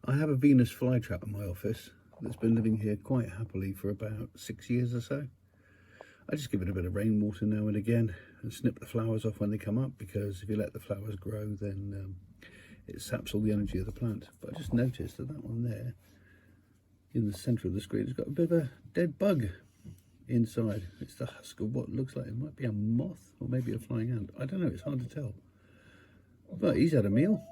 I have a Venus Flytrap in my office that's been living here quite happily for about 6 years or so. I just give it a bit of rainwater now and again and snip the flowers off when they come up, because if you let the flowers grow then it saps all the energy of the plant. But I just noticed that that one there in the centre of the screen has got a bit of a dead bug inside. It's the husk of what looks like it might be a moth or maybe a flying ant. I don't know, it's hard to tell. But he's had a meal.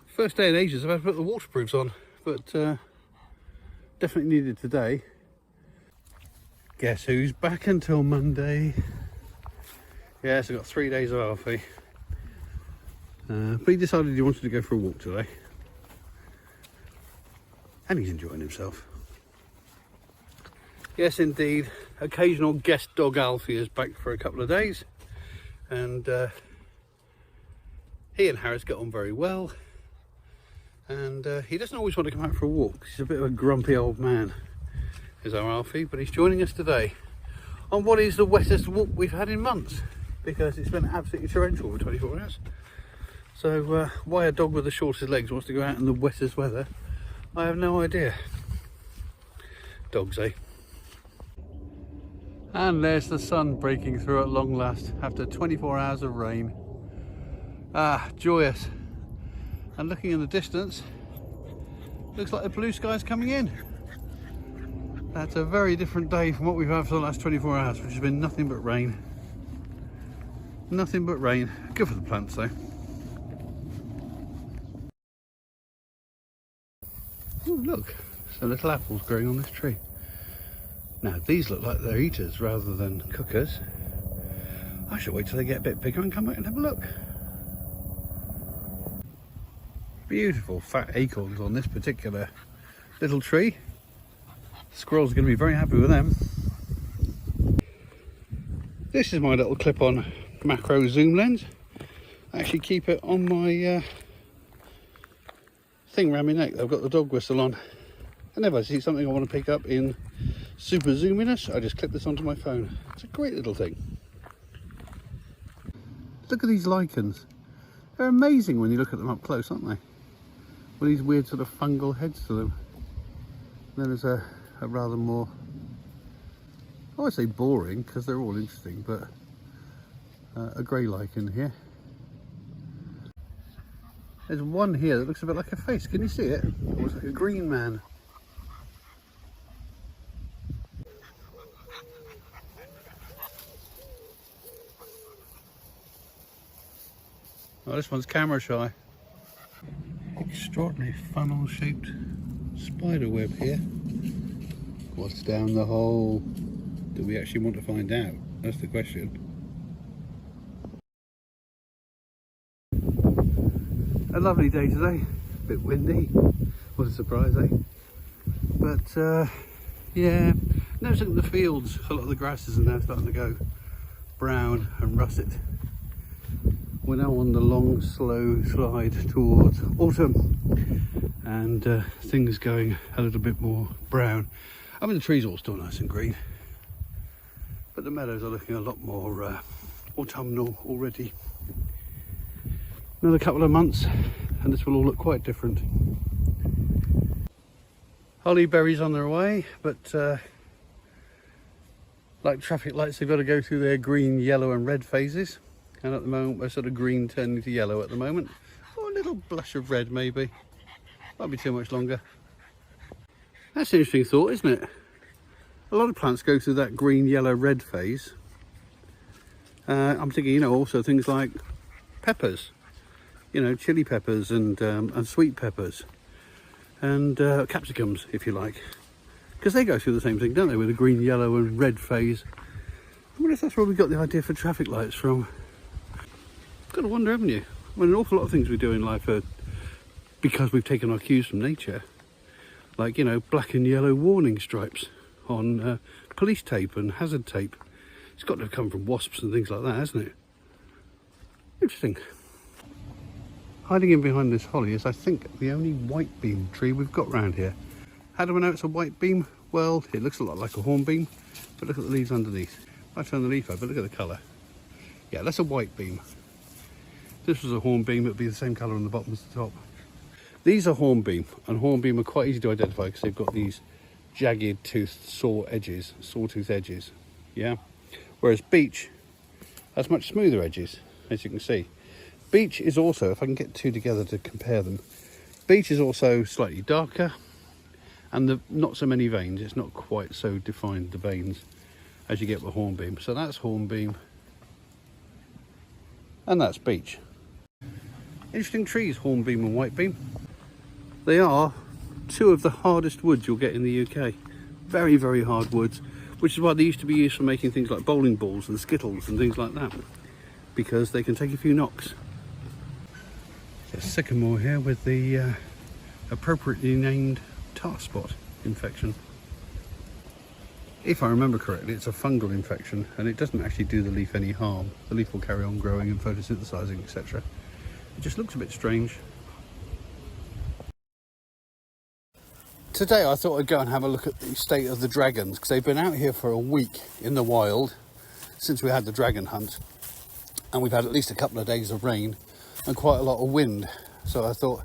First day in ages I've had to put the waterproofs on, but definitely needed today. Guess who's back until Monday? Yes, I've got 3 days of Alfie. But he decided he wanted to go for a walk today. And he's enjoying himself. Yes, indeed. Occasional guest dog Alfie is back for a couple of days. And he and Harris get on very well. And he doesn't always want to come out for a walk. He's a bit of a grumpy old man, is our Alfie, but he's joining us today on what is the wettest walk we've had in months, because it's been absolutely torrential for 24 hours. So why a dog with the shortest legs wants to go out in the wettest weather, I have no idea. Dogs, eh? And there's the sun breaking through at long last after 24 hours of rain. Ah, joyous. And looking in the distance, looks like the blue sky's coming in. That's a very different day from what we've had for the last 24 hours, which has been nothing but rain. Nothing but rain. Good for the plants though. Oh look, some little apples growing on this tree. Now these look like they're eaters rather than cookers. I should wait till they get a bit bigger and come back and have a look. Beautiful fat acorns on this particular little tree. Squirrels are going to be very happy with them. This is my little clip-on macro zoom lens. I actually keep it on my thing around my neck. I've got the dog whistle on. And if I see something I want to pick up in super zoominess, I just clip this onto my phone. It's a great little thing. Look at these lichens. They're amazing when you look at them up close, aren't they? With these weird sort of fungal heads to them. And then there's a rather more, I would say boring, because they're all interesting, but a grey lichen here. There's one here that looks a bit like a face. Can you see it? It looks like a green man. Oh, this one's camera shy. Extraordinary funnel shaped spider web here. What's down the hole? Do we actually want to find out? That's the question. A lovely day today. A bit windy. What a surprise, eh? But yeah, noticing the fields, a lot of the grasses are now starting to go brown and russet. We're now on the long, slow slide towards autumn, and things going a little bit more brown. I mean, the trees are all still nice and green, but the meadows are looking a lot more autumnal already. Another couple of months, and this will all look quite different. Holly berries on their way, but like traffic lights, they've got to go through their green, yellow, and red phases. And at the moment we're sort of green turning to yellow at the moment. Oh, a little blush of red maybe. Might be too much longer. That's an interesting thought, isn't it? A lot of plants go through that green, yellow, red phase. I'm thinking, you know, also things like peppers. You know, chili peppers and sweet peppers. And capsicums, if you like. Because they go through the same thing, don't they? With a green, yellow and red phase. I wonder if that's where we got the idea for traffic lights from. Got to wonder, haven't you? I mean, an awful lot of things we do in life are because we've taken our cues from nature. Like, you know, black and yellow warning stripes on police tape and hazard tape. It's got to have come from wasps and things like that, hasn't it? Interesting. Hiding in behind this holly is, I think, the only white beam tree we've got around here. How do I know it's a white beam? Well, it looks a lot like a hornbeam, but look at the leaves underneath. If I turn the leaf over, look at the colour. Yeah, that's a white beam. If this was a hornbeam, it would be the same colour on the bottom as the top. These are hornbeam, and hornbeam are quite easy to identify because they've got these jagged toothed sawtooth edges, yeah? Whereas beech has much smoother edges, as you can see. Beech is also, if I can get two together to compare them, beech is also slightly darker, and not so many veins. It's not quite so defined, the veins, as you get with hornbeam. So that's hornbeam, and that's beech. Interesting trees, hornbeam and whitebeam. They are two of the hardest woods you'll get in the UK. Very, very hard woods, which is why they used to be used for making things like bowling balls and skittles and things like that, because they can take a few knocks. There's sycamore here with the appropriately named tar spot infection. If I remember correctly, it's a fungal infection and it doesn't actually do the leaf any harm. The leaf will carry on growing and photosynthesizing, etc. It just looks a bit strange. Today I thought I'd go and have a look at the state of the dragons, because they've been out here for a week in the wild since we had the dragon hunt, and we've had at least a couple of days of rain and quite a lot of wind. So I thought,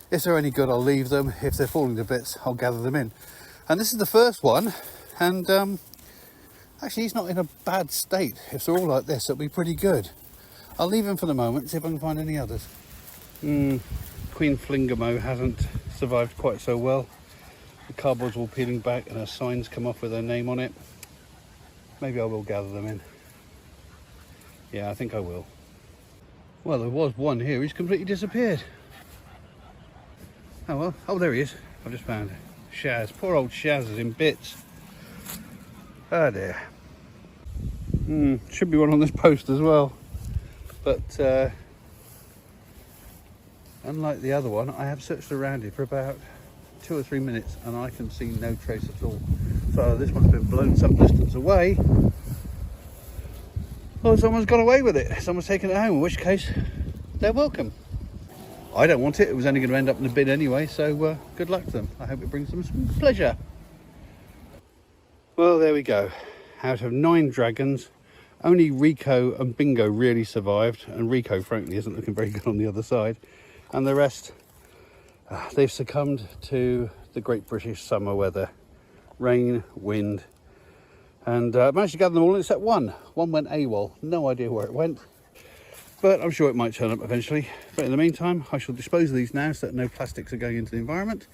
if they're any good, I'll leave them. If they're falling to bits, I'll gather them in. And this is the first one, and actually he's not in a bad state. If they're all like this, it'll be pretty good. I'll leave him for the moment, see if I can find any others. Queen Flingamo hasn't survived quite so well. The cardboard's all peeling back and her signs come off with her name on it. Maybe I will gather them in. Yeah, I think I will. Well, there was one here, he's completely disappeared. Oh well, oh there he is. I've just found Shaz. Poor old Shaz is in bits. Oh dear. Should be one on this post as well. But unlike the other one, I have searched around it for about 2 or 3 minutes and I can see no trace at all. So this one's been blown some distance away. Well, someone's got away with it. Someone's taken it home, in which case they're welcome. I don't want it. It was only going to end up in the bin anyway, so good luck to them. I hope it brings them some pleasure. Well, there we go. Out of 9 dragons, only Rico and Bingo really survived, and Rico frankly isn't looking very good on the other side, and the rest they've succumbed to the great British summer weather. Rain, wind, and managed to gather them all except one. One went AWOL, no idea where it went, but I'm sure it might turn up eventually. But in the meantime, I shall dispose of these now so that no plastics are going into the environment,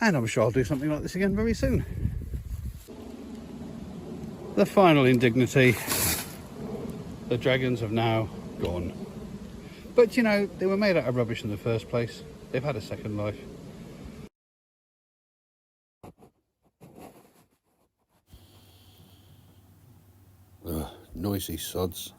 and I'm sure I'll do something like this again very soon. The final indignity, the dragons have now gone. But you know, they were made out of rubbish in the first place. They've had a second life. Ugh, noisy sods.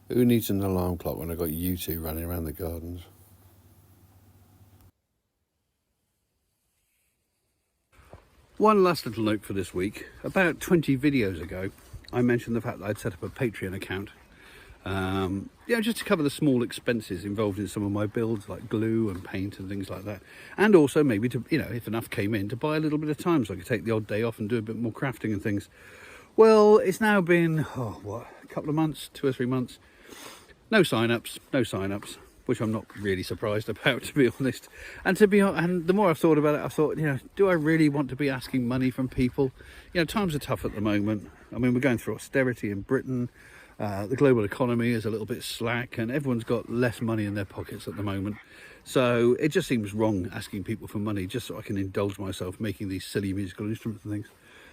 Who needs an alarm clock when I've got you two running around the gardens? One last little note for this week. About 20 videos ago, I mentioned the fact that I'd set up a Patreon account. Just to cover the small expenses involved in some of my builds, like glue and paint and things like that. And also maybe to, if enough came in, to buy a little bit of time so I could take the odd day off and do a bit more crafting and things. Well, it's now been, a couple of months, 2 or 3 months. No sign-ups, which I'm not really surprised about, to be honest. And the more I've thought about it, I've thought, do I really want to be asking money from people? Times are tough at the moment. I mean, we're going through austerity in Britain. The global economy is a little bit slack and everyone's got less money in their pockets at the moment. So it just seems wrong asking people for money just so I can indulge myself making these silly musical instruments and things.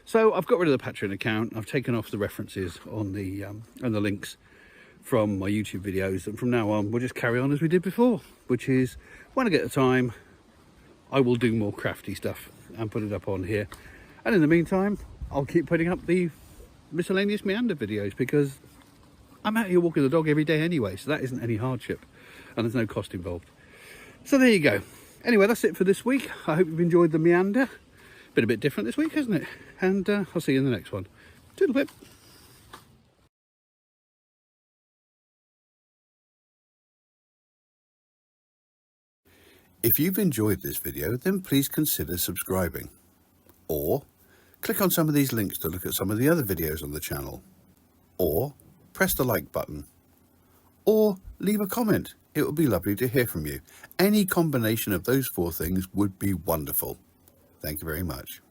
So I've got rid of the Patreon account. I've taken off the references on the and the links from my YouTube videos, and from now on we'll just carry on as we did before, which is when I get the time I will do more crafty stuff and put it up on here, and in the meantime I'll keep putting up the Miscellaneous Meander videos because I'm out here walking the dog every day anyway, so that isn't any hardship and there's no cost involved. So there you go. Anyway, that's it for this week. I hope you've enjoyed the meander. Been a bit different this week, hasn't it? And I'll see you in the next one. Toodle-pip. If you've enjoyed this video, then please consider subscribing. Or click on some of these links to look at some of the other videos on the channel. Or press the like button. Or leave a comment. It would be lovely to hear from you. Any combination of those 4 things would be wonderful. Thank you very much.